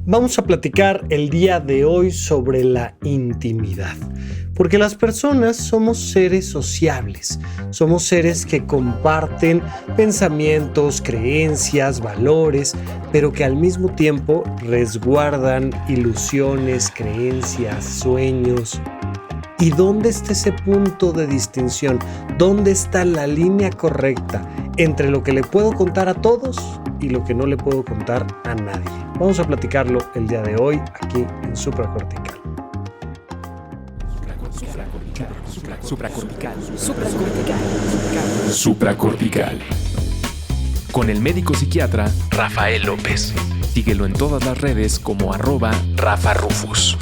Vamos a platicar el día de hoy sobre la intimidad, porque las personas somos seres sociables, somos seres que comparten pensamientos, creencias, valores, pero que al mismo tiempo resguardan ilusiones, creencias, sueños. ¿Y dónde está ese punto de distinción? ¿Dónde está la línea correcta entre lo que le puedo contar a todos y lo que no le puedo contar a nadie? Vamos a platicarlo el día de hoy aquí en Supracortical. Supracortical. Con el médico psiquiatra Rafael López. Síguelo en todas las redes como @RafaRufus.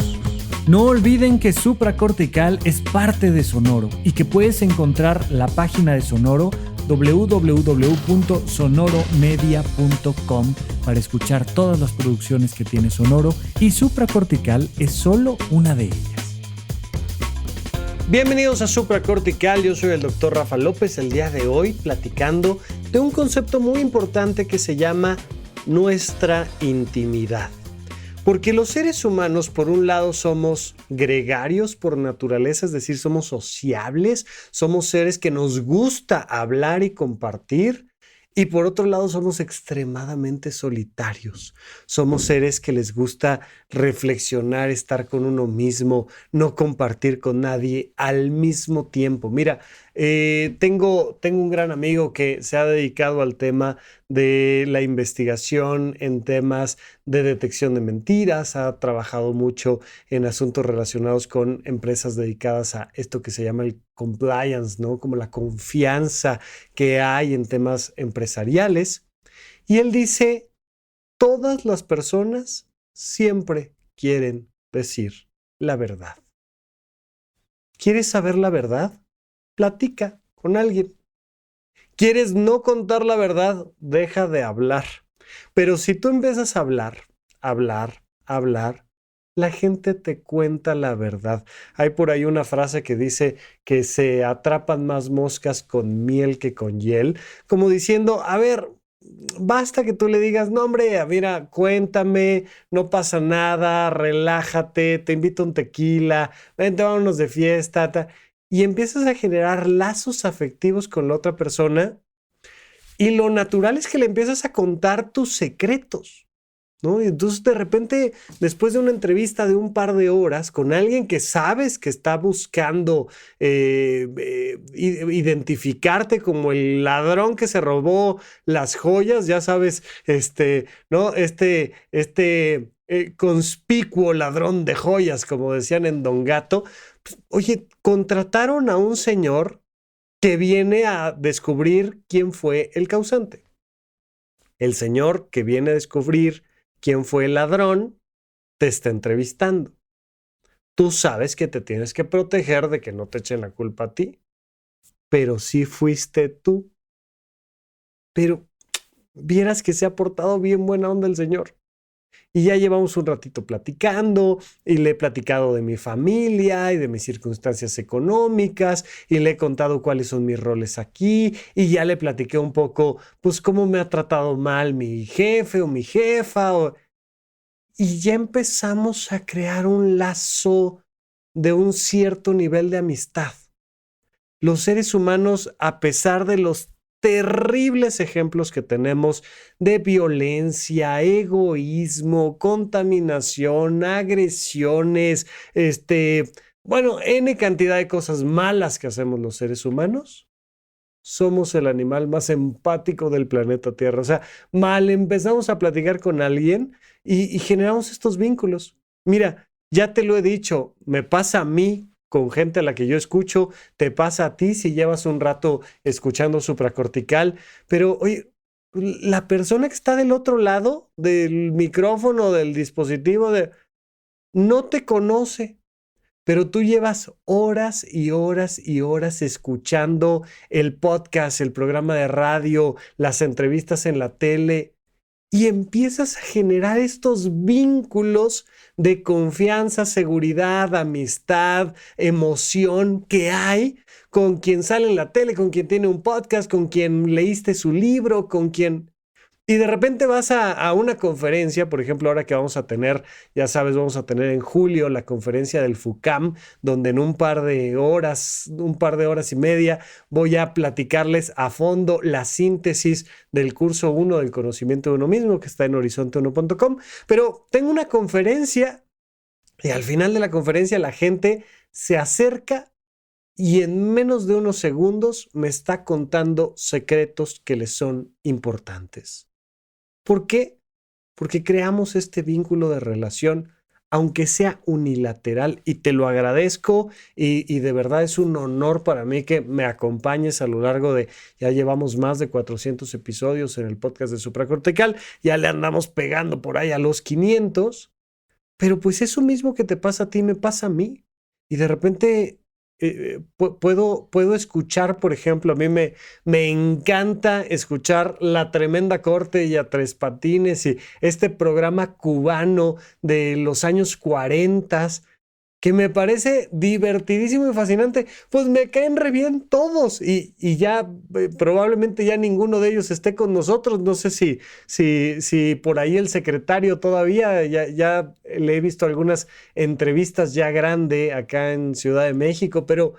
No olviden que Supracortical es parte de Sonoro y que puedes encontrar la página de Sonoro www.sonoromedia.com para escuchar todas las producciones que tiene Sonoro, y Supracortical es solo una de ellas. Bienvenidos a Supracortical, yo soy el Dr. Rafa López, el día de hoy platicando de un concepto muy importante que se llama nuestra intimidad. Porque los seres humanos, por un lado, somos gregarios por naturaleza, es decir, somos sociables, somos seres que nos gusta hablar y compartir, y por otro lado somos extremadamente solitarios. Somos seres que les gusta reflexionar, estar con uno mismo, no compartir con nadie al mismo tiempo. Mira, tengo un gran amigo que se ha dedicado al tema de la investigación en temas de detección de mentiras, ha trabajado mucho en asuntos relacionados con empresas dedicadas a esto que se llama el compliance, ¿no? Como la confianza que hay en temas empresariales. Y él dice, todas las personas siempre quieren decir la verdad. ¿Quieres saber la verdad? Platica con alguien. ¿Quieres no contar la verdad? Deja de hablar. Pero si tú empiezas a hablar, la gente te cuenta la verdad. Hay por ahí una frase que dice que se atrapan más moscas con miel que con hiel, como diciendo, a ver, basta que tú le digas, no hombre, mira, cuéntame, no pasa nada, relájate, te invito a un tequila, vente, vámonos de fiesta, y empiezas a generar lazos afectivos con la otra persona, y lo natural es que le empiezas a contar tus secretos, ¿no? Y entonces de repente, después de una entrevista de un par de horas con alguien que sabes que está buscando identificarte como el ladrón que se robó las joyas, ya sabes, ¿no? Conspicuo ladrón de joyas, como decían en Don Gato. Pues, oye, contrataron a un señor que viene a descubrir quién fue el causante. El señor que viene a descubrir quién fue el ladrón te está entrevistando. Tú sabes que te tienes que proteger de que no te echen la culpa a ti, pero sí fuiste tú. Pero vieras que se ha portado bien buena onda el señor. Y ya llevamos un ratito platicando, y le he platicado de mi familia y de mis circunstancias económicas, y le he contado cuáles son mis roles aquí, y ya le platiqué un poco, pues, cómo me ha tratado mal mi jefe o mi jefa, y ya empezamos a crear un lazo de un cierto nivel de amistad. Los seres humanos, a pesar de los terribles ejemplos que tenemos de violencia, egoísmo, contaminación, agresiones, N cantidad de cosas malas que hacemos los seres humanos, somos el animal más empático del planeta Tierra. O sea, mal empezamos a platicar con alguien y generamos estos vínculos. Mira, ya te lo he dicho, me pasa a mí con gente a la que yo escucho, te pasa a ti si llevas un rato escuchando Supracortical, pero oye, la persona que está del otro lado del micrófono, del dispositivo, no te conoce, pero tú llevas horas y horas y horas escuchando el podcast, el programa de radio, las entrevistas en la tele, y empiezas a generar estos vínculos de confianza, seguridad, amistad, emoción que hay con quien sale en la tele, con quien tiene un podcast, con quien leíste su libro, con quien... Y de repente vas a una conferencia, por ejemplo, ahora que vamos a tener, ya sabes, vamos a tener en julio la conferencia del FUCAM, donde en un par de horas y media, voy a platicarles a fondo la síntesis del curso 1 del conocimiento de uno mismo, que está en horizonte1.com. Pero tengo una conferencia y al final de la conferencia la gente se acerca y en menos de unos segundos me está contando secretos que les son importantes. ¿Por qué? Porque creamos este vínculo de relación, aunque sea unilateral, y te lo agradezco y de verdad es un honor para mí que me acompañes a lo largo de, ya llevamos más de 400 episodios en el podcast de Supracortical, ya le andamos pegando por ahí a los 500, pero pues eso mismo que te pasa a ti me pasa a mí. Y de repente puedo escuchar, por ejemplo, a mí me encanta escuchar La Tremenda Corte y A Tres Patines y este programa cubano de los años 40, que me parece divertidísimo y fascinante. Pues me caen re bien todos y ya probablemente ya ninguno de ellos esté con nosotros. No sé si por ahí el secretario todavía, ya le he visto algunas entrevistas ya grande acá en Ciudad de México, pero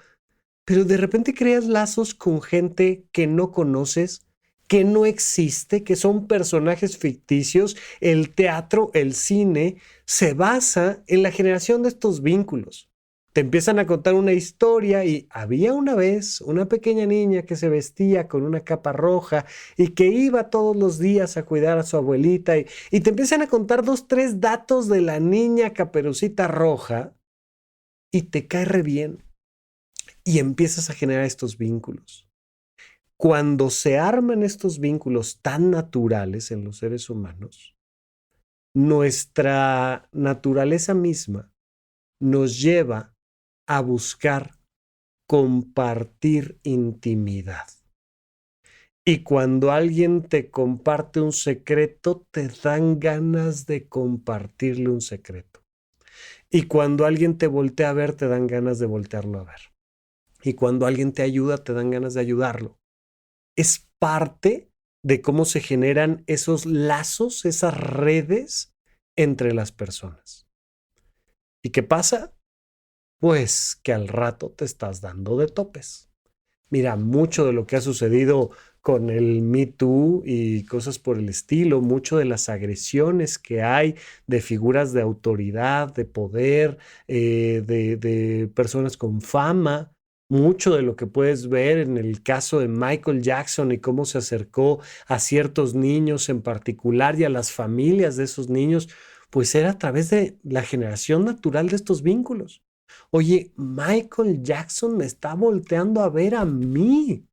de repente creas lazos con gente que no conoces, que no existe, que son personajes ficticios. El teatro, el cine, se basa en la generación de estos vínculos. Te empiezan a contar una historia y había una vez una pequeña niña que se vestía con una capa roja y que iba todos los días a cuidar a su abuelita y te empiezan a contar 2, 3 datos de la niña Caperucita Roja y te cae re bien y empiezas a generar estos vínculos. Cuando se arman estos vínculos tan naturales en los seres humanos, nuestra naturaleza misma nos lleva a buscar compartir intimidad. Y cuando alguien te comparte un secreto, te dan ganas de compartirle un secreto. Y cuando alguien te voltea a ver, te dan ganas de voltearlo a ver. Y cuando alguien te ayuda, te dan ganas de ayudarlo. Es parte de cómo se generan esos lazos, esas redes entre las personas. ¿Y qué pasa? Pues que al rato te estás dando de topes. Mira, mucho de lo que ha sucedido con el Me Too y cosas por el estilo, mucho de las agresiones que hay de figuras de autoridad, de poder, de personas con fama, mucho de lo que puedes ver en el caso de Michael Jackson y cómo se acercó a ciertos niños en particular y a las familias de esos niños, pues era a través de la generación natural de estos vínculos. Oye, Michael Jackson me está volteando a ver a mí.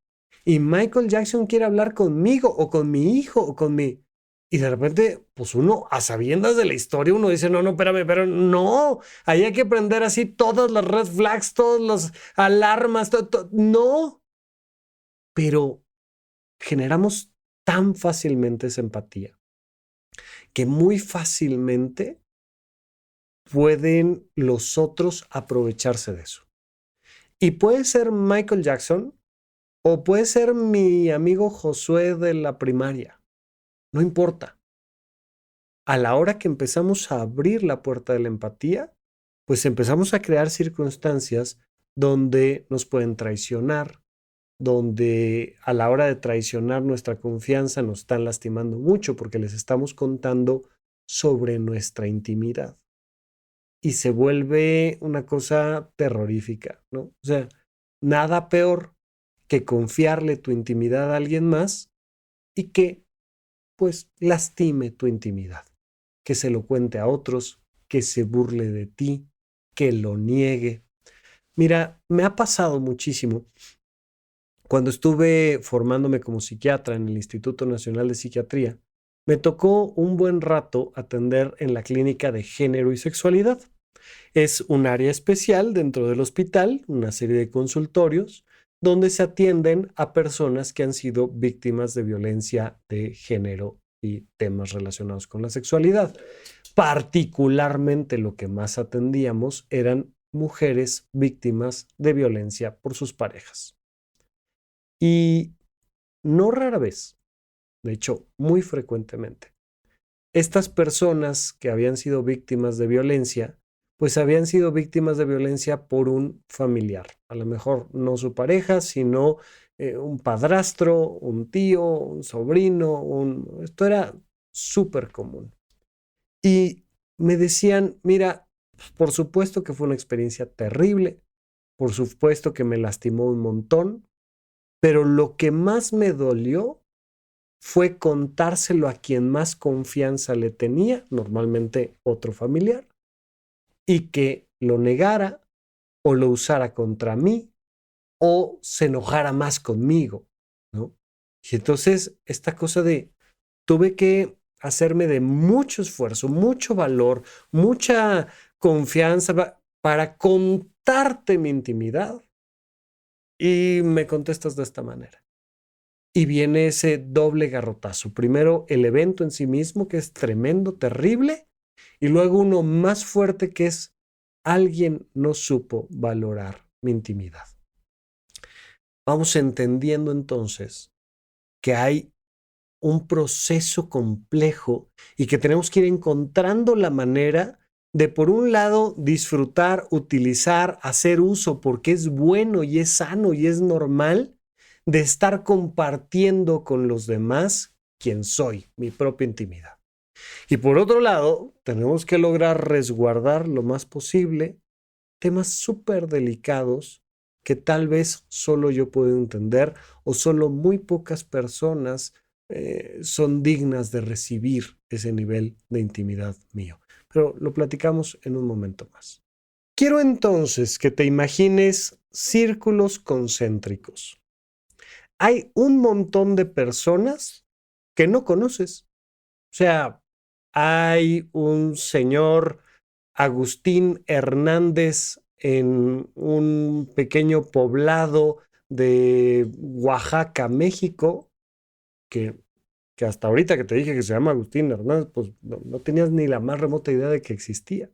Y Michael Jackson quiere hablar conmigo o con mi hijo o con mi... Y de repente, pues uno, a sabiendas de la historia, uno dice, no, espérame, pero no, ahí hay que prender así todas las red flags, todas las alarmas, no. Pero generamos tan fácilmente esa empatía que muy fácilmente pueden los otros aprovecharse de eso. Y puede ser Michael Jackson o puede ser mi amigo Josué de la primaria. No importa. A la hora que empezamos a abrir la puerta de la empatía, pues empezamos a crear circunstancias donde nos pueden traicionar, donde a la hora de traicionar nuestra confianza nos están lastimando mucho porque les estamos contando sobre nuestra intimidad. Y se vuelve una cosa terrorífica, ¿no? O sea, nada peor que confiarle tu intimidad a alguien más y que, pues, lastime tu intimidad, que se lo cuente a otros, que se burle de ti, que lo niegue. Mira, me ha pasado muchísimo. Cuando estuve formándome como psiquiatra en el Instituto Nacional de Psiquiatría, me tocó un buen rato atender en la clínica de género y sexualidad. Es un área especial dentro del hospital, una serie de consultorios, donde se atienden a personas que han sido víctimas de violencia de género y temas relacionados con la sexualidad. Particularmente lo que más atendíamos eran mujeres víctimas de violencia por sus parejas. Y no rara vez de hecho, muy frecuentemente. Estas personas que habían sido víctimas de violencia, pues habían sido víctimas de violencia por un familiar. A lo mejor no su pareja, sino un padrastro, un tío, un sobrino. Esto era súper común. Y me decían, mira, por supuesto que fue una experiencia terrible, por supuesto que me lastimó un montón, pero lo que más me dolió fue contárselo a quien más confianza le tenía, normalmente otro familiar, y que lo negara o lo usara contra mí o se enojara más conmigo, ¿no? Y entonces esta cosa de tuve que hacerme de mucho esfuerzo, mucho valor, mucha confianza para contarte mi intimidad y me contestas de esta manera. Y viene ese doble garrotazo. Primero el evento en sí mismo, que es tremendo, terrible, y luego uno más fuerte, que es alguien no supo valorar mi intimidad. Vamos entendiendo entonces que hay un proceso complejo y que tenemos que ir encontrando la manera de, por un lado, disfrutar, utilizar, hacer uso, porque es bueno y es sano y es normal, de estar compartiendo con los demás quién soy, mi propia intimidad. Y por otro lado, tenemos que lograr resguardar lo más posible temas súper delicados que tal vez solo yo puedo entender o solo muy pocas personas son dignas de recibir ese nivel de intimidad mío. Pero lo platicamos en un momento más. Quiero entonces que te imagines círculos concéntricos. Hay un montón de personas que no conoces. O sea, hay un señor Agustín Hernández en un pequeño poblado de Oaxaca, México, que hasta ahorita que te dije que se llama Agustín Hernández, pues no tenías ni la más remota idea de que existía.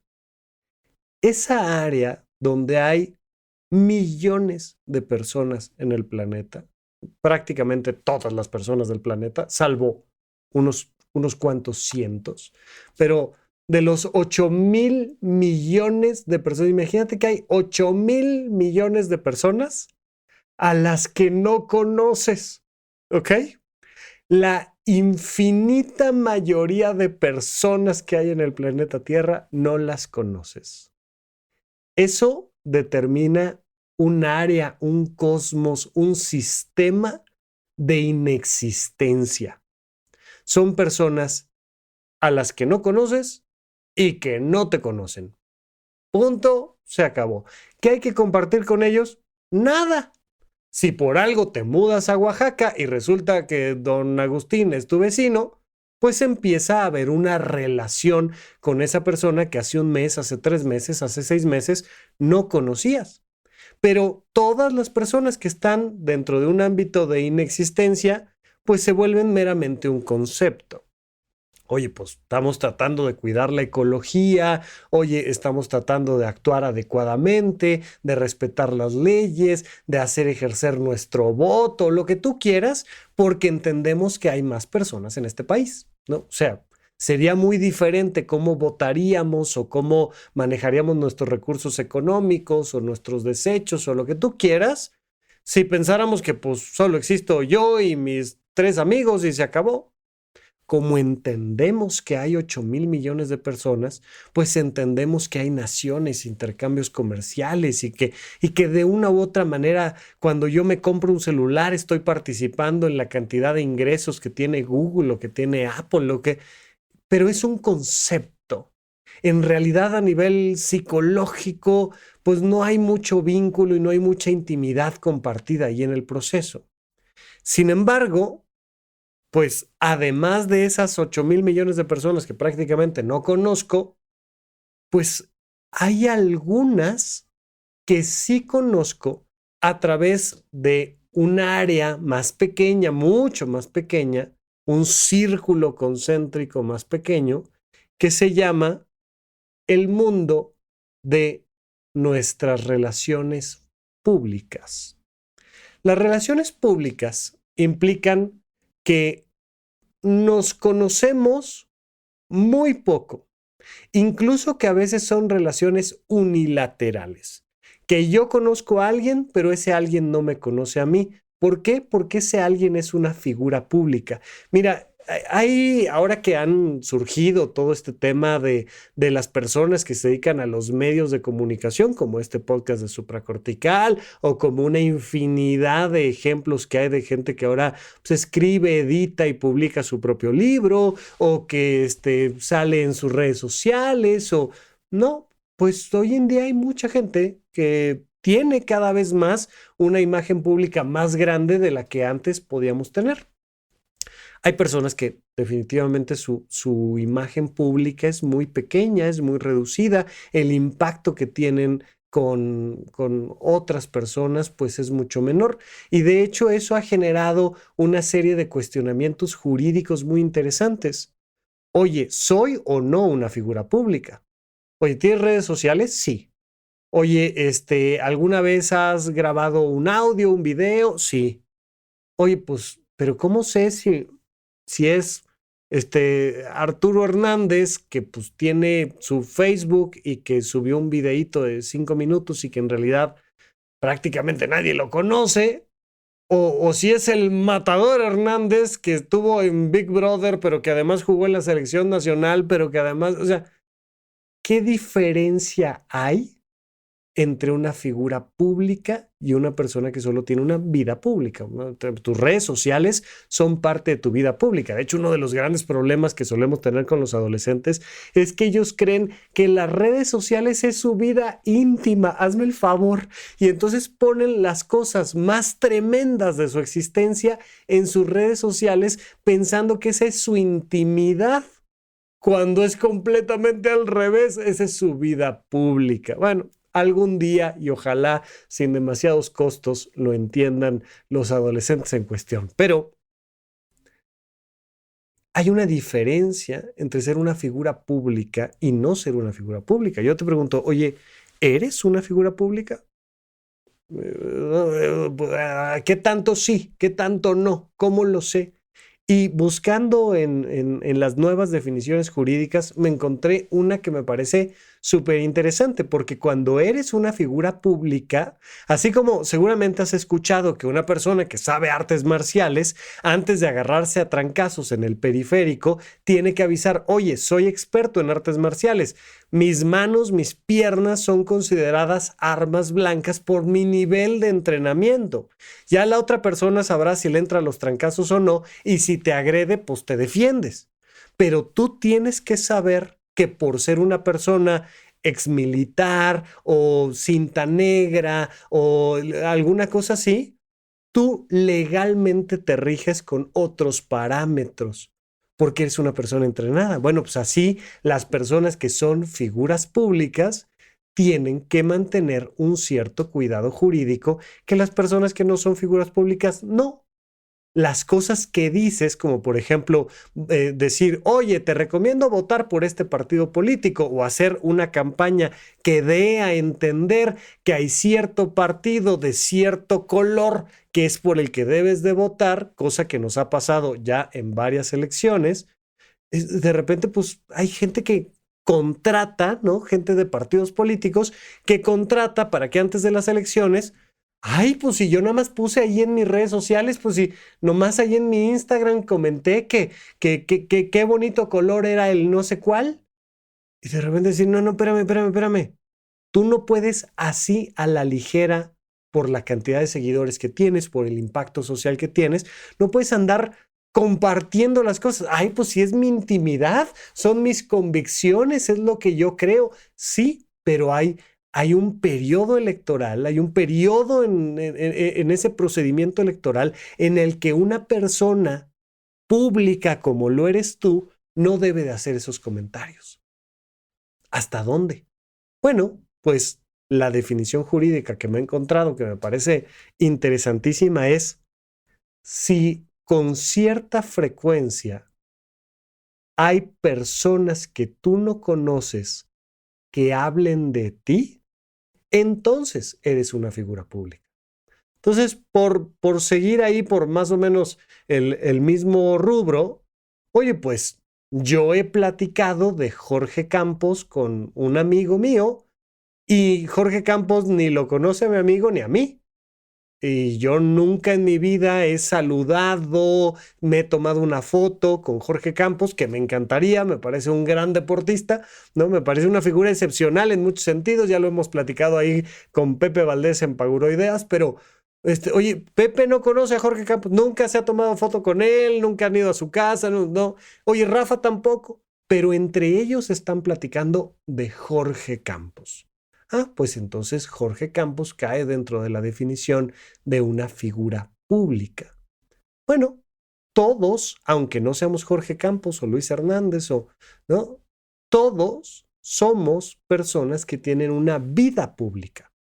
Esa área donde hay millones de personas en el planeta, prácticamente todas las personas del planeta, salvo unos cuantos cientos, pero de los 8,000 millones de personas, imagínate que hay 8,000 millones de personas a las que no conoces, ¿ok? La infinita mayoría de personas que hay en el planeta Tierra no las conoces. Eso determina un área, un cosmos, un sistema de inexistencia. Son personas a las que no conoces y que no te conocen. Punto, se acabó. ¿Qué hay que compartir con ellos? Nada. Si por algo te mudas a Oaxaca y resulta que don Agustín es tu vecino, pues empieza a haber una relación con esa persona que hace un mes, hace 3 meses, hace 6 meses no conocías. Pero todas las personas que están dentro de un ámbito de inexistencia, pues se vuelven meramente un concepto. Oye, pues estamos tratando de cuidar la ecología, oye, estamos tratando de actuar adecuadamente, de respetar las leyes, de hacer ejercer nuestro voto, lo que tú quieras, porque entendemos que hay más personas en este país, ¿no? O sea, sería muy diferente cómo votaríamos o cómo manejaríamos nuestros recursos económicos o nuestros desechos o lo que tú quieras, si pensáramos que pues solo existo yo y mis 3 amigos y se acabó. Como entendemos que hay 8,000 millones de personas, pues entendemos que hay naciones, intercambios comerciales y que de una u otra manera, cuando yo me compro un celular, estoy participando en la cantidad de ingresos que tiene Google o que tiene Apple, pero es un concepto. En realidad, a nivel psicológico, pues no hay mucho vínculo y no hay mucha intimidad compartida ahí en el proceso. Sin embargo, pues además de esas 8,000 millones de personas que prácticamente no conozco, pues hay algunas que sí conozco a través de un área más pequeña, mucho más pequeña, un círculo concéntrico más pequeño, que se llama el mundo de nuestras relaciones públicas. Las relaciones públicas implican que nos conocemos muy poco, incluso que a veces son relaciones unilaterales, que yo conozco a alguien, pero ese alguien no me conoce a mí. ¿Por qué? Porque ese alguien es una figura pública. Mira, ahora que han surgido todo este tema de las personas que se dedican a los medios de comunicación, como este podcast de Supracortical, o como una infinidad de ejemplos que hay de gente que ahora pues, escribe, edita y publica su propio libro, o que sale en sus redes sociales, o no, pues hoy en día hay mucha gente que tiene cada vez más una imagen pública más grande de la que antes podíamos tener. Hay personas que definitivamente su imagen pública es muy pequeña, es muy reducida. El impacto que tienen con otras personas pues es mucho menor. Y de hecho eso ha generado una serie de cuestionamientos jurídicos muy interesantes. Oye, ¿soy o no una figura pública? Oye, ¿tienes redes sociales? Sí. Oye, ¿alguna vez has grabado un audio, un video? Sí. Oye, pues, pero ¿cómo sé si es Arturo Hernández, que pues tiene su Facebook y que subió un videíto de 5 minutos y que en realidad prácticamente nadie lo conoce? O si es el Matador Hernández que estuvo en Big Brother, pero que además jugó en la selección nacional, pero que además, o sea, ¿qué diferencia hay entre una figura pública y una persona que solo tiene una vida pública, ¿no? Tus redes sociales son parte de tu vida pública. De hecho, uno de los grandes problemas que solemos tener con los adolescentes es que ellos creen que las redes sociales es su vida íntima. Hazme el favor. Y entonces ponen las cosas más tremendas de su existencia en sus redes sociales pensando que esa es su intimidad, cuando es completamente al revés. Esa es su vida pública. Bueno, algún día, y ojalá sin demasiados costos, lo entiendan los adolescentes en cuestión. Pero hay una diferencia entre ser una figura pública y no ser una figura pública. Yo te pregunto, oye, ¿eres una figura pública? ¿Qué tanto sí? ¿Qué tanto no? ¿Cómo lo sé? Y buscando en las nuevas definiciones jurídicas, me encontré una que me parece súper interesante, porque cuando eres una figura pública, así como seguramente has escuchado que una persona que sabe artes marciales, antes de agarrarse a trancazos en el periférico, tiene que avisar, oye, soy experto en artes marciales, mis manos, mis piernas son consideradas armas blancas por mi nivel de entrenamiento. Ya la otra persona sabrá si le entra a los trancazos o no, y si te agrede, pues te defiendes. Pero tú tienes que saber que por ser una persona exmilitar o cinta negra o alguna cosa así, tú legalmente te riges con otros parámetros porque eres una persona entrenada. Bueno, pues así las personas que son figuras públicas tienen que mantener un cierto cuidado jurídico que las personas que no son figuras públicas no. Las cosas que dices, como por ejemplo decir, oye, te recomiendo votar por este partido político, o hacer una campaña que dé a entender que hay cierto partido de cierto color que es por el que debes de votar, cosa que nos ha pasado ya en varias elecciones. De repente, pues hay gente que contrata, ¿no? Gente de partidos políticos que contrata para que antes de las elecciones, ay, pues si yo nada más puse ahí en mis redes sociales, pues si nomás ahí en mi Instagram comenté que qué bonito color era el no sé cuál. Y de repente decir, no, espérame. Tú no puedes así a la ligera, por la cantidad de seguidores que tienes, por el impacto social que tienes, no puedes andar compartiendo las cosas. Ay, pues si es mi intimidad, son mis convicciones, es lo que yo creo. Sí, pero hay un periodo electoral, hay un periodo en ese procedimiento electoral en el que una persona pública como lo eres tú no debe de hacer esos comentarios. ¿Hasta dónde? Bueno, pues la definición jurídica que me he encontrado, que me parece interesantísima, es si con cierta frecuencia hay personas que tú no conoces que hablen de ti, entonces eres una figura pública. Entonces, por seguir ahí por más o menos el mismo rubro, Oye, pues yo he platicado de Jorge Campos con un amigo mío y Jorge Campos ni lo conoce a mi amigo ni a mí. Y yo nunca en mi vida he saludado, me he tomado una foto con Jorge Campos, que me encantaría, me parece un gran deportista, ¿no? Me parece una figura excepcional en muchos sentidos, ya lo hemos platicado ahí con Pepe Valdés en Paguro Ideas, pero, oye, Pepe no conoce a Jorge Campos, nunca se ha tomado foto con él, nunca han ido a su casa, no. Oye, Rafa tampoco, pero entre ellos están platicando de Jorge Campos. Pues entonces Jorge Campos cae dentro de la definición de una figura pública. Bueno, todos, aunque no seamos Jorge Campos o Luis Hernández ¿no? Todos somos personas que tienen una vida pública.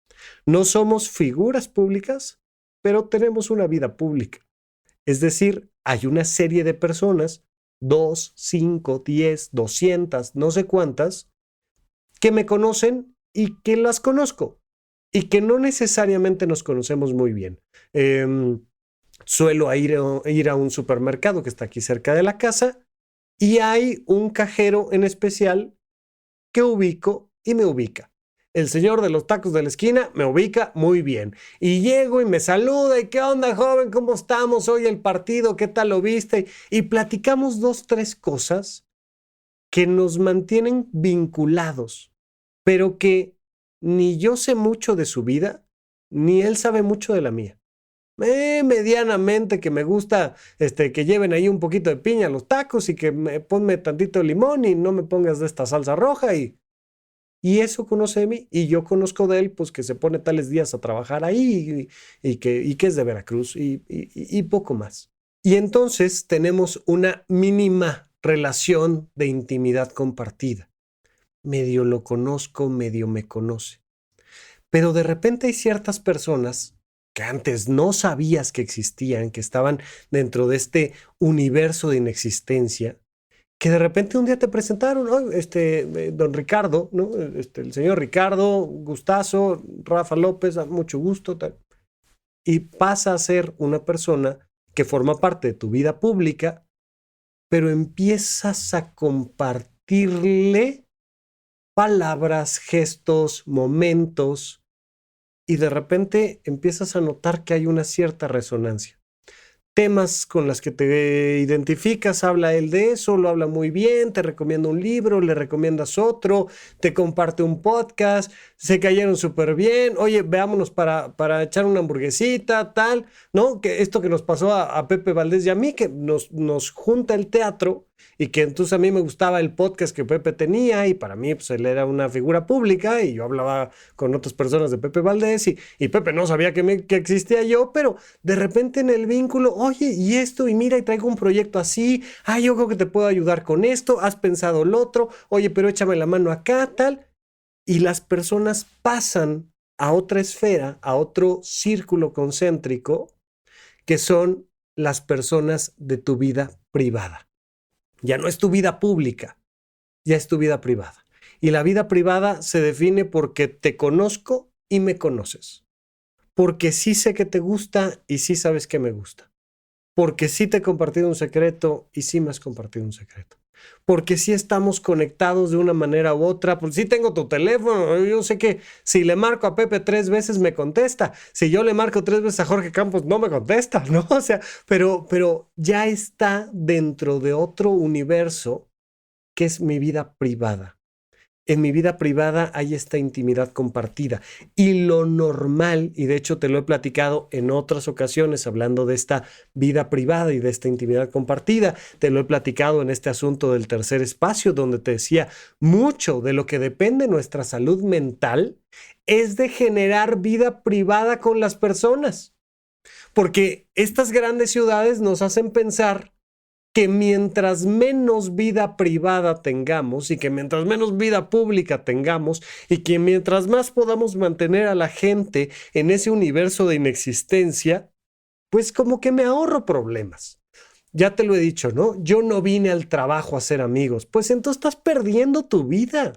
No somos figuras públicas, pero tenemos una vida pública. Es decir, hay una serie de personas, 2, 5, 10, 200, no sé cuántas, que me conocen y que las conozco y que no necesariamente nos conocemos muy bien. Suelo ir a un supermercado que está aquí cerca de la casa y hay un cajero en especial que ubico y me ubica. El señor de los tacos de la esquina me ubica muy bien. Y llego y me saluda. ¿Y qué onda, joven? ¿Cómo estamos? Hoy el partido, ¿qué tal lo viste? Y platicamos 2, 3 cosas que nos mantienen vinculados, pero que ni yo sé mucho de su vida, ni él sabe mucho de la mía. Medianamente que me gusta que lleven ahí un poquito de piña a los tacos y que ponme tantito limón y no me pongas de esta salsa roja y eso conoce de mí y yo conozco de él pues que se pone tales días a trabajar ahí y que es de Veracruz y poco más. Y entonces tenemos una mínima relación de intimidad compartida. Medio lo conozco, medio me conoce. Pero de repente hay ciertas personas que antes no sabías que existían, que estaban dentro de este universo de inexistencia, que de repente un día te presentaron, ¿no? Don Ricardo, ¿no? El señor Ricardo, gustazo, Rafa López, mucho gusto, tal. Y pasa a ser una persona que forma parte de tu vida pública, pero empiezas a compartirle palabras, gestos, momentos, y de repente empiezas a notar que hay una cierta resonancia. Temas con los que te identificas, habla él de eso, lo habla muy bien, te recomienda un libro, le recomiendas otro, te comparte un podcast, se cayeron súper bien, oye, veámonos para echar una hamburguesita, tal, ¿no? Que esto que nos pasó a Pepe Valdés y a mí, que nos junta el teatro y que entonces a mí me gustaba el podcast que Pepe tenía y para mí pues él era una figura pública y yo hablaba con otras personas de Pepe Valdés y Pepe no sabía que existía yo, pero de repente en el vínculo, oye, y esto, y mira, y traigo un proyecto así, yo creo que te puedo ayudar con esto, has pensado lo otro, oye, pero échame la mano acá, tal, y las personas pasan a otra esfera, a otro círculo concéntrico, que son las personas de tu vida privada. Ya no es tu vida pública, ya es tu vida privada. Y la vida privada se define porque te conozco y me conoces. Porque sí sé que te gusta y sí sabes que me gusta. Porque sí te he compartido un secreto y sí me has compartido un secreto. Porque sí estamos conectados de una manera u otra, porque sí tengo tu teléfono, yo sé que si le marco a Pepe 3 veces me contesta, si yo le marco 3 veces a Jorge Campos no me contesta, ¿no? O sea, pero ya está dentro de otro universo que es mi vida privada. En mi vida privada hay esta intimidad compartida y lo normal, y de hecho te lo he platicado en otras ocasiones hablando de esta vida privada y de esta intimidad compartida, te lo he platicado en este asunto del tercer espacio donde te decía mucho de lo que depende nuestra salud mental es de generar vida privada con las personas, porque estas grandes ciudades nos hacen pensar que mientras menos vida privada tengamos y que mientras menos vida pública tengamos y que mientras más podamos mantener a la gente en ese universo de inexistencia, pues como que me ahorro problemas. Ya te lo he dicho, ¿no? Yo no vine al trabajo a hacer amigos. Pues entonces estás perdiendo tu vida.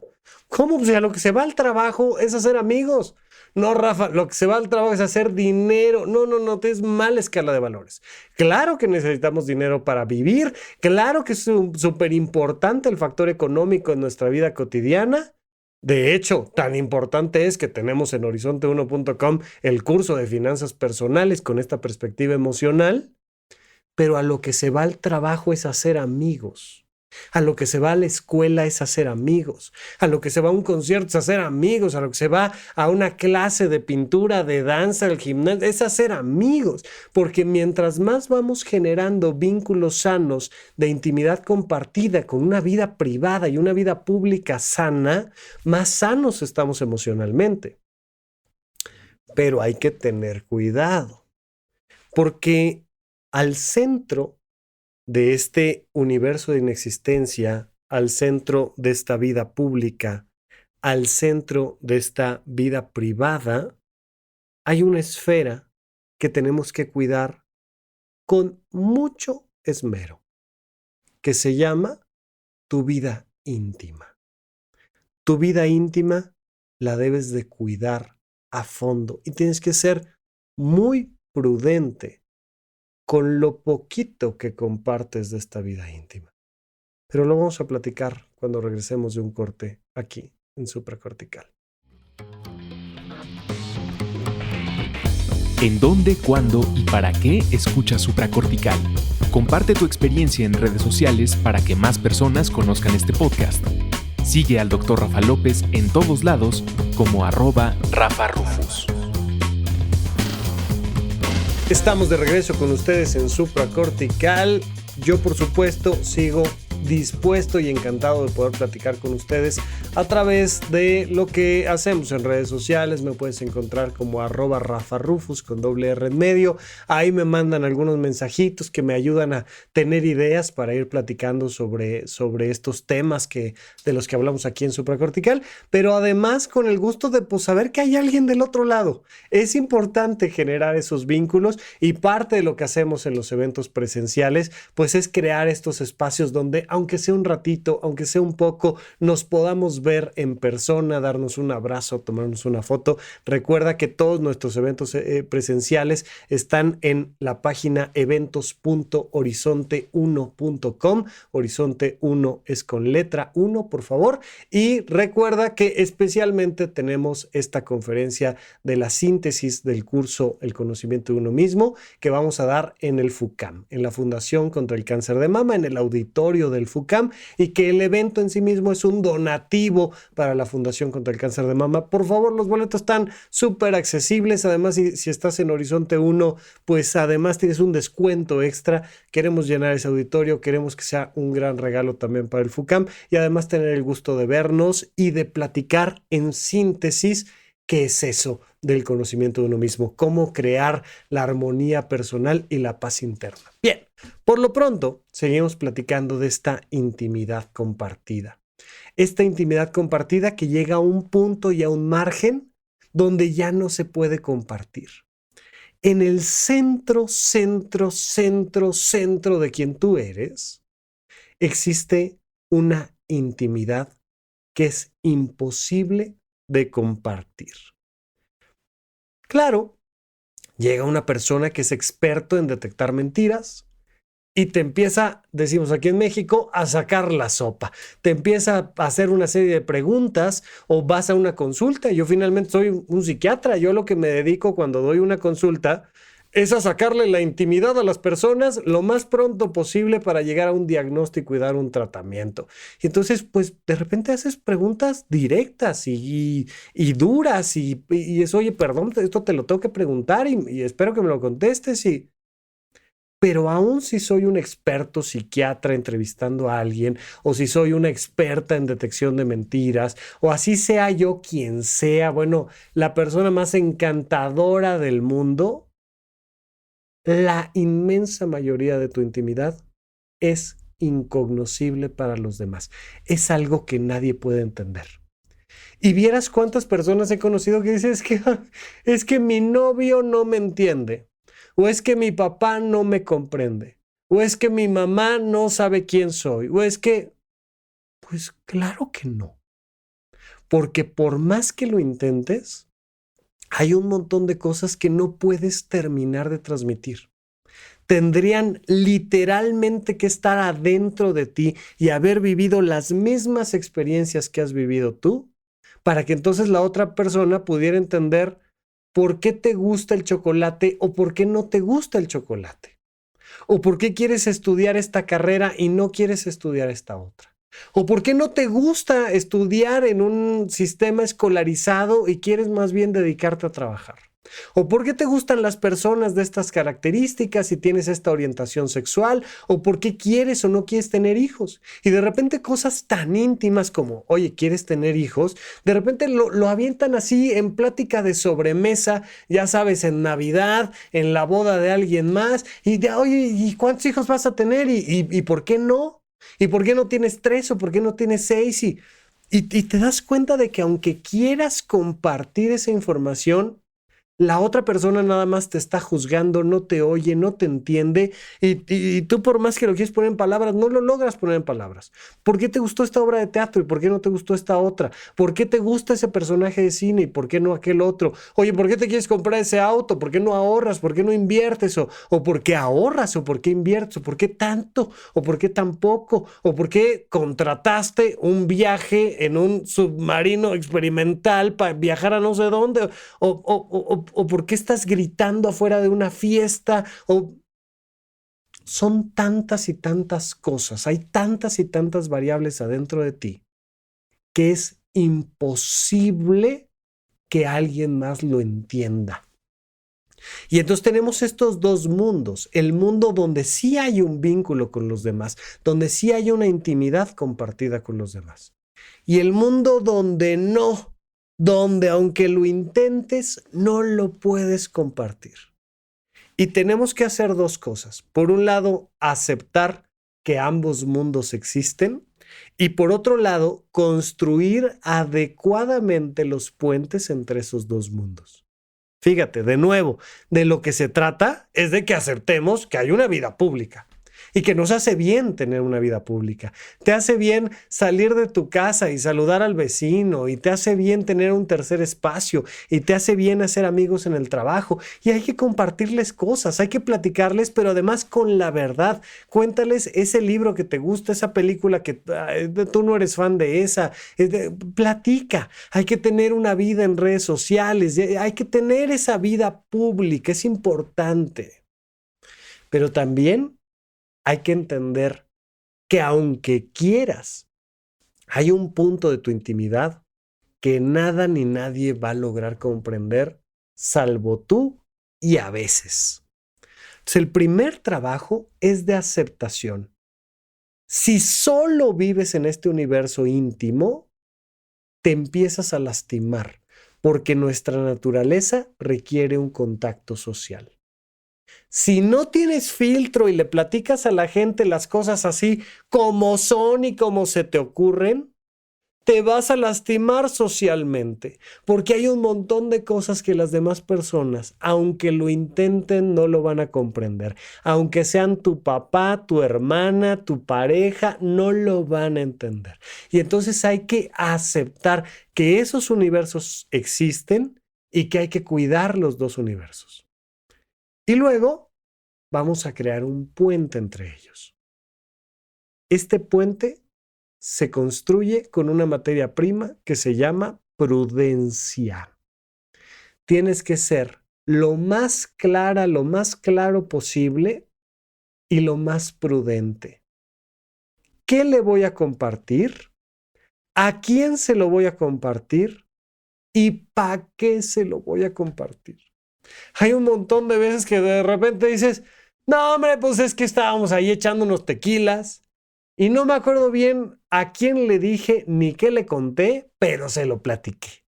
¿Cómo? Pues a lo que se va al trabajo es hacer amigos. No, Rafa, lo que se va al trabajo es hacer dinero. No, es mala escala de valores. Claro que necesitamos dinero para vivir. Claro que es súper importante el factor económico en nuestra vida cotidiana. De hecho, tan importante es que tenemos en horizonte1.com el curso de finanzas personales con esta perspectiva emocional, pero a lo que se va al trabajo es hacer amigos. A lo que se va a la escuela es hacer amigos. A lo que se va a un concierto es hacer amigos. A lo que se va a una clase de pintura, de danza, al gimnasio, es hacer amigos. Porque mientras más vamos generando vínculos sanos de intimidad compartida con una vida privada y una vida pública sana, más sanos estamos emocionalmente. Pero hay que tener cuidado. Porque al centro de este universo de inexistencia, al centro de esta vida pública, al centro de esta vida privada, hay una esfera que tenemos que cuidar con mucho esmero, que se llama tu vida íntima. Tu vida íntima la debes de cuidar a fondo y tienes que ser muy prudente con lo poquito que compartes de esta vida íntima. Pero lo vamos a platicar cuando regresemos de un corte aquí en Supracortical. ¿En dónde, cuándo y para qué escuchas Supracortical? Comparte tu experiencia en redes sociales para que más personas conozcan este podcast. Sigue al Dr. Rafa López en todos lados como @RafaRufus. Estamos de regreso con ustedes en Supracortical. Yo, por supuesto, sigo dispuesto y encantado de poder platicar con ustedes a través de lo que hacemos en redes sociales. Me puedes encontrar como @RafaRufus con /R en medio. Ahí me mandan algunos mensajitos que me ayudan a tener ideas para ir platicando sobre estos temas de los que hablamos aquí en Supracortical, pero además con el gusto de saber que hay alguien del otro lado. Es importante generar esos vínculos y parte de lo que hacemos en los eventos presenciales pues es crear estos espacios donde aunque sea un ratito, aunque sea un poco, nos podamos ver en persona, darnos un abrazo, tomarnos una foto. Recuerda que todos nuestros eventos presenciales están en la página eventos.horizonte1.com. Horizonte 1 es con letra 1, por favor. Y recuerda que especialmente tenemos esta conferencia de la síntesis del curso El conocimiento de uno mismo que vamos a dar en el FUCAM, en la Fundación contra el Cáncer de Mama, en el auditorio del FUCAM, y que el evento en sí mismo es un donativo para la Fundación contra el Cáncer de Mama. Por favor, los boletos están súper accesibles. Además, si estás en Horizonte 1, pues además tienes un descuento extra. Queremos llenar ese auditorio, queremos que sea un gran regalo también para el FUCAM y además tener el gusto de vernos y de platicar en síntesis qué es eso del conocimiento de uno mismo, cómo crear la armonía personal y la paz interna. Bien, por lo pronto, seguimos platicando de esta intimidad compartida. Esta intimidad compartida que llega a un punto y a un margen donde ya no se puede compartir. En el centro de quien tú eres, existe una intimidad que es imposible de compartir. Claro, llega una persona que es experto en detectar mentiras y te empieza, decimos aquí en México, a sacar la sopa. Te empieza a hacer una serie de preguntas o vas a una consulta. Yo finalmente soy un psiquiatra. Yo lo que me dedico cuando doy una consulta es a sacarle la intimidad a las personas lo más pronto posible para llegar a un diagnóstico y dar un tratamiento. Y entonces, pues, de repente haces preguntas directas y duras y es, oye, perdón, esto te lo tengo que preguntar y espero que me lo contestes. Pero aún si soy un experto psiquiatra entrevistando a alguien, o si soy una experta en detección de mentiras, o así sea yo quien sea, bueno, la persona más encantadora del mundo, la inmensa mayoría de tu intimidad es incognoscible para los demás. Es algo que nadie puede entender. Y vieras cuántas personas he conocido que dicen, es que mi novio no me entiende, o es que mi papá no me comprende, o es que mi mamá no sabe quién soy, o es que, pues claro que no. Porque por más que lo intentes, hay un montón de cosas que no puedes terminar de transmitir. Tendrían literalmente que estar adentro de ti y haber vivido las mismas experiencias que has vivido tú, para que entonces la otra persona pudiera entender por qué te gusta el chocolate o por qué no te gusta el chocolate. O por qué quieres estudiar esta carrera y no quieres estudiar esta otra. O por qué no te gusta estudiar en un sistema escolarizado y quieres más bien dedicarte a trabajar. O por qué te gustan las personas de estas características y tienes esta orientación sexual. O por qué quieres o no quieres tener hijos. Y de repente cosas tan íntimas como, oye, ¿quieres tener hijos? De repente lo avientan así en plática de sobremesa, ya sabes, en Navidad, en la boda de alguien más. Y de, oye, ¿y cuántos hijos vas a tener? ¿Y por qué no? ¿Y por qué no tienes 3 o por qué no tienes 6? Y te das cuenta de que aunque quieras compartir esa información, la otra persona nada más te está juzgando, no te oye, no te entiende y tú por más que lo quieres poner en palabras, no lo logras poner en palabras. ¿Por qué te gustó esta obra de teatro y por qué no te gustó esta otra? ¿Por qué te gusta ese personaje de cine y por qué no aquel otro? Oye, ¿por qué te quieres comprar ese auto? ¿Por qué no ahorras? ¿Por qué no inviertes? ¿O por qué ahorras? ¿O por qué inviertes? ¿O por qué tanto? ¿O por qué tan poco? ¿O por qué contrataste un viaje en un submarino experimental para viajar a no sé dónde? ¿O por qué estás gritando afuera de una fiesta? Son tantas y tantas cosas, hay tantas y tantas variables adentro de ti que es imposible que alguien más lo entienda. Y entonces tenemos estos dos mundos, el mundo donde sí hay un vínculo con los demás, donde sí hay una intimidad compartida con los demás, y el mundo donde no, donde aunque lo intentes, no lo puedes compartir. Y tenemos que hacer dos cosas. Por un lado, aceptar que ambos mundos existen y por otro lado, construir adecuadamente los puentes entre esos dos mundos. Fíjate, de nuevo, de lo que se trata es de que aceptemos que hay una vida pública. Y que nos hace bien tener una vida pública. Te hace bien salir de tu casa y saludar al vecino, y te hace bien tener un tercer espacio, y te hace bien hacer amigos en el trabajo. Y hay que compartirles cosas, hay que platicarles, pero además con la verdad. Cuéntales ese libro que te gusta, esa película que tú no eres fan de esa. Platica. Hay que tener una vida en redes sociales, hay que tener esa vida pública, es importante. Pero también hay que entender que aunque quieras, hay un punto de tu intimidad que nada ni nadie va a lograr comprender, salvo tú y a veces. Entonces, el primer trabajo es de aceptación. Si solo vives en este universo íntimo, te empiezas a lastimar, porque nuestra naturaleza requiere un contacto social. Si no tienes filtro y le platicas a la gente las cosas así como son y como se te ocurren, te vas a lastimar socialmente, porque hay un montón de cosas que las demás personas, aunque lo intenten, no lo van a comprender. Aunque sean tu papá, tu hermana, tu pareja, no lo van a entender. Y entonces hay que aceptar que esos universos existen y que hay que cuidar los dos universos. Y luego vamos a crear un puente entre ellos. Este puente se construye con una materia prima que se llama prudencia. Tienes que ser lo más clara, lo más claro posible y lo más prudente. ¿Qué le voy a compartir? ¿A quién se lo voy a compartir? ¿Y para qué se lo voy a compartir? Hay un montón de veces que de repente dices, no hombre, pues es que estábamos ahí echando unos tequilas y no me acuerdo bien a quién le dije ni qué le conté, pero se lo platiqué.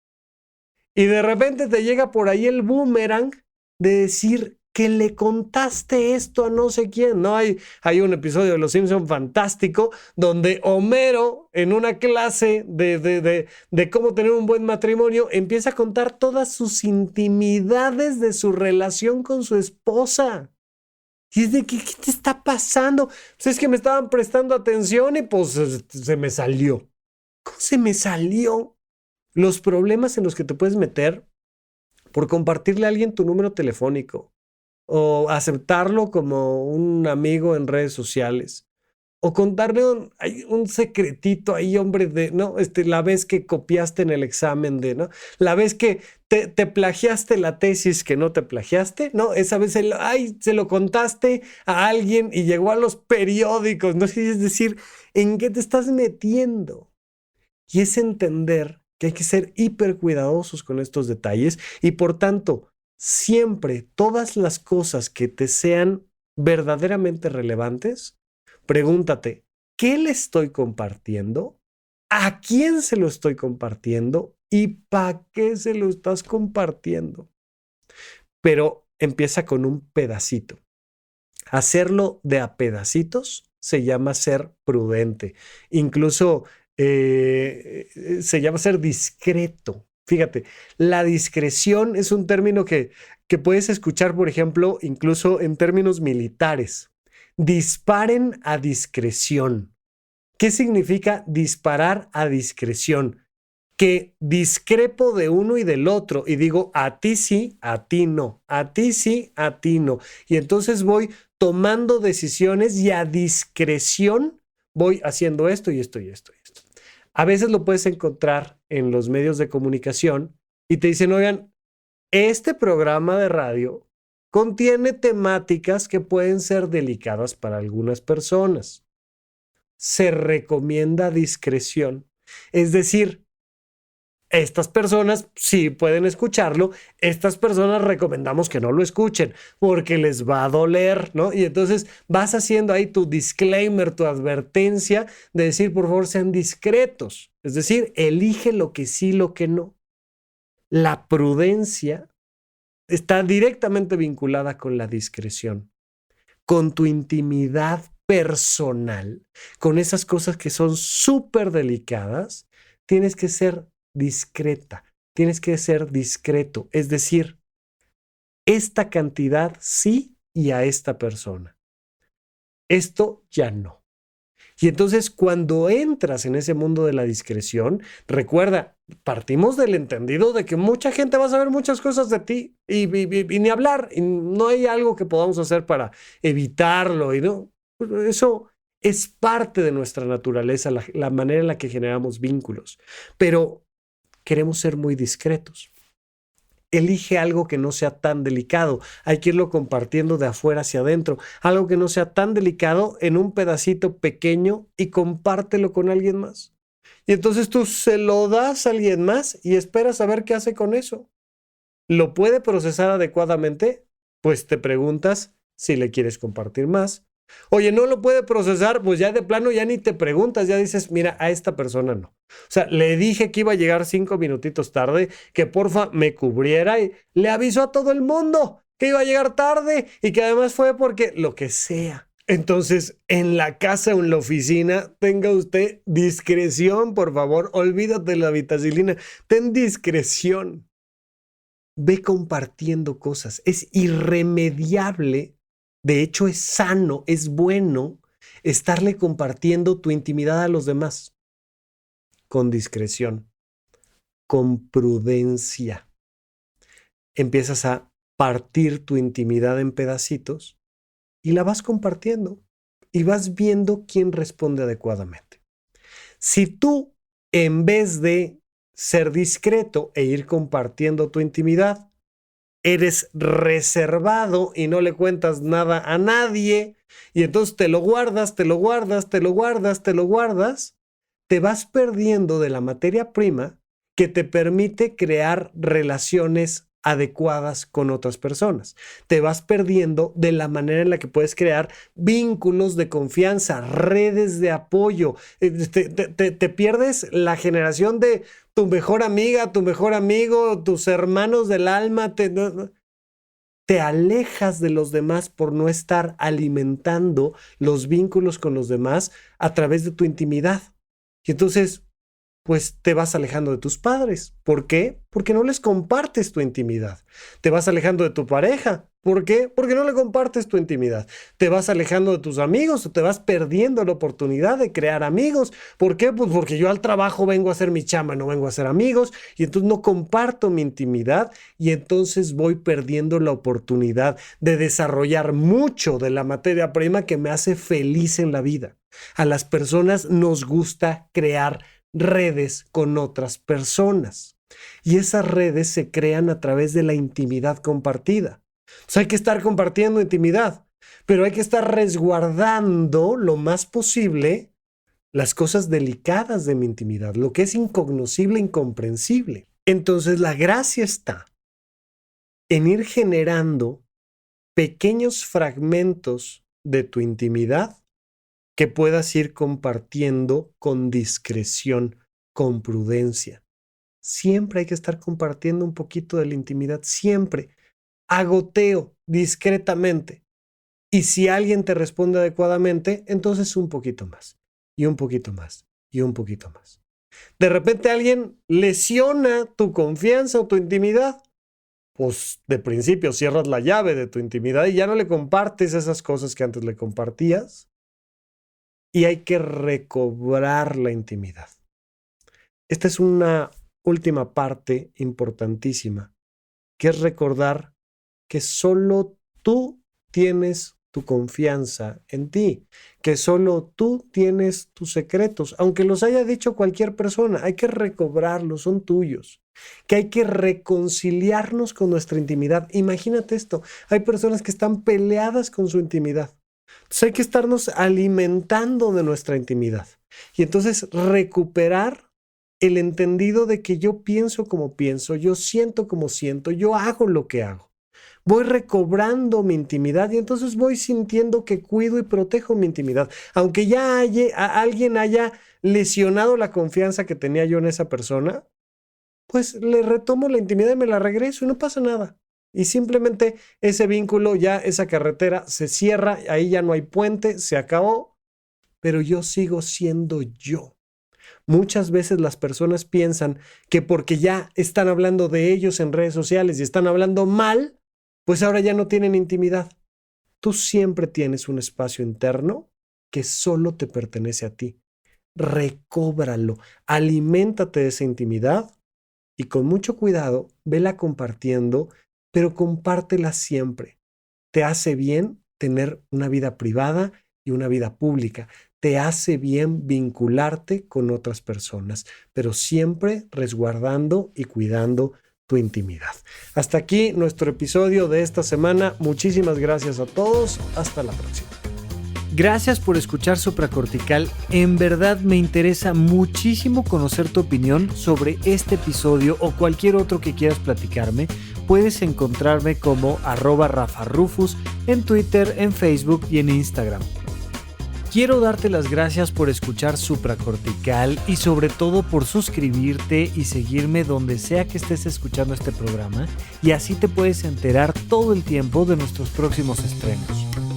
Y de repente te llega por ahí el boomerang de decir que le contaste esto a no sé quién. No, hay un episodio de Los Simpson fantástico donde Homero, en una clase de cómo tener un buen matrimonio, empieza a contar todas sus intimidades de su relación con su esposa. Y es de, ¿qué te está pasando? Pues es que me estaban prestando atención y pues se me salió. ¿Cómo se me salió? Los problemas en los que te puedes meter por compartirle a alguien tu número telefónico o aceptarlo como un amigo en redes sociales. O contarle un secretito ahí, hombre, ¿no? La vez que copiaste en el examen ¿no? La vez que te plagiaste la tesis que no te plagiaste, ¿no? Esa vez se lo contaste a alguien y llegó a los periódicos, ¿no? Es decir, ¿en qué te estás metiendo? Y es entender que hay que ser hiper cuidadosos con estos detalles y por tanto, siempre todas las cosas que te sean verdaderamente relevantes, pregúntate, ¿qué le estoy compartiendo? ¿A quién se lo estoy compartiendo? ¿Y para qué se lo estás compartiendo? Pero empieza con un pedacito. Hacerlo de a pedacitos se llama ser prudente. Incluso se llama ser discreto. Fíjate, la discreción es un término que puedes escuchar, por ejemplo, incluso en términos militares. Disparen a discreción. ¿Qué significa disparar a discreción? Que discrepo de uno y del otro y digo a ti sí, a ti no, a ti sí, a ti no. Y entonces voy tomando decisiones y a discreción voy haciendo esto y esto y esto y esto. A veces lo puedes encontrar en los medios de comunicación y te dicen, oigan, este programa de radio contiene temáticas que pueden ser delicadas para algunas personas. Se recomienda discreción. Es decir, estas personas sí pueden escucharlo, estas personas recomendamos que no lo escuchen porque les va a doler, ¿no? Y entonces vas haciendo ahí tu disclaimer, tu advertencia de decir, por favor, sean discretos. Es decir, elige lo que sí, lo que no. La prudencia está directamente vinculada con la discreción, con tu intimidad personal, con esas cosas que son súper delicadas. Tienes que ser discreta, tienes que ser discreto, es decir, esta cantidad sí y a esta persona. Esto ya no. Y entonces cuando entras en ese mundo de la discreción, recuerda, partimos del entendido de que mucha gente va a saber muchas cosas de ti y ni hablar, y no hay algo que podamos hacer para evitarlo. Y no, eso es parte de nuestra naturaleza, la manera en la que generamos vínculos. Pero queremos ser muy discretos. Elige algo que no sea tan delicado. Hay que irlo compartiendo de afuera hacia adentro. Algo que no sea tan delicado en un pedacito pequeño y compártelo con alguien más. Y entonces tú se lo das a alguien más y esperas a ver qué hace con eso. ¿Lo puede procesar adecuadamente? Pues te preguntas si le quieres compartir más. Oye, no lo puede procesar, pues ya de plano ya ni te preguntas, ya dices, mira, a esta persona no. O sea, le dije que iba a llegar 5 minutitos tarde, que porfa me cubriera y le avisó a todo el mundo que iba a llegar tarde y que además fue porque lo que sea. Entonces, en la casa o en la oficina, tenga usted discreción, por favor. Olvídate de la vitacilina. Ten discreción. Ve compartiendo cosas. Es irremediable. De hecho, es sano, es bueno estarle compartiendo tu intimidad a los demás. Con discreción, con prudencia. Empiezas a partir tu intimidad en pedacitos y la vas compartiendo y vas viendo quién responde adecuadamente. Si tú, en vez de ser discreto e ir compartiendo tu intimidad, eres reservado y no le cuentas nada a nadie, y entonces te lo guardas, te lo guardas, te lo guardas, te lo guardas, te vas perdiendo de la materia prima que te permite crear relaciones adecuadas con otras personas. Te vas perdiendo de la manera en la que puedes crear vínculos de confianza, redes de apoyo. Te pierdes la generación de tu mejor amiga, tu mejor amigo, tus hermanos del alma. Te alejas de los demás por no estar alimentando los vínculos con los demás a través de tu intimidad. Y entonces, pues te vas alejando de tus padres. ¿Por qué? Porque no les compartes tu intimidad. Te vas alejando de tu pareja. ¿Por qué? Porque no le compartes tu intimidad. Te vas alejando de tus amigos o te vas perdiendo la oportunidad de crear amigos. ¿Por qué? Pues porque yo al trabajo vengo a hacer mi chamba, no vengo a hacer amigos, y entonces no comparto mi intimidad y entonces voy perdiendo la oportunidad de desarrollar mucho de la materia prima que me hace feliz en la vida. A las personas nos gusta crear redes con otras personas y esas redes se crean a través de la intimidad compartida. Entonces hay que estar compartiendo intimidad, pero hay que estar resguardando lo más posible las cosas delicadas de mi intimidad, lo que es incognoscible, incomprensible. Entonces la gracia está en ir generando pequeños fragmentos de tu intimidad que puedas ir compartiendo con discreción, con prudencia. Siempre hay que estar compartiendo un poquito de la intimidad, siempre. A goteo, discretamente. Y si alguien te responde adecuadamente, entonces un poquito más, y un poquito más, y un poquito más. De repente alguien lesiona tu confianza o tu intimidad, pues de principio cierras la llave de tu intimidad y ya no le compartes esas cosas que antes le compartías. Y hay que recobrar la intimidad. Esta es una última parte importantísima, que es recordar que solo tú tienes tu confianza en ti, que solo tú tienes tus secretos, aunque los haya dicho cualquier persona, hay que recobrarlos, son tuyos, que hay que reconciliarnos con nuestra intimidad. Imagínate esto, hay personas que están peleadas con su intimidad. Entonces hay que estarnos alimentando de nuestra intimidad y entonces recuperar el entendido de que yo pienso como pienso, yo siento como siento, yo hago lo que hago. Voy recobrando mi intimidad y entonces voy sintiendo que cuido y protejo mi intimidad. Aunque ya alguien haya lesionado la confianza que tenía yo en esa persona, pues le retomo la intimidad y me la regreso y no pasa nada. Y simplemente ese vínculo, ya esa carretera se cierra, ahí ya no hay puente, se acabó, pero yo sigo siendo yo. Muchas veces las personas piensan que porque ya están hablando de ellos en redes sociales y están hablando mal, pues ahora ya no tienen intimidad. Tú siempre tienes un espacio interno que solo te pertenece a ti. Recóbralo, aliméntate de esa intimidad y con mucho cuidado, vela compartiendo, pero compártela siempre. Te hace bien tener una vida privada y una vida pública. Te hace bien vincularte con otras personas, pero siempre resguardando y cuidando tu intimidad. Hasta aquí nuestro episodio de esta semana. Muchísimas gracias a todos. Hasta la próxima. Gracias por escuchar Supracortical. En verdad me interesa muchísimo conocer tu opinión sobre este episodio o cualquier otro que quieras platicarme. Puedes encontrarme como @RafaRufus en Twitter, en Facebook y en Instagram. Quiero darte las gracias por escuchar Supracortical y sobre todo por suscribirte y seguirme donde sea que estés escuchando este programa y así te puedes enterar todo el tiempo de nuestros próximos estrenos.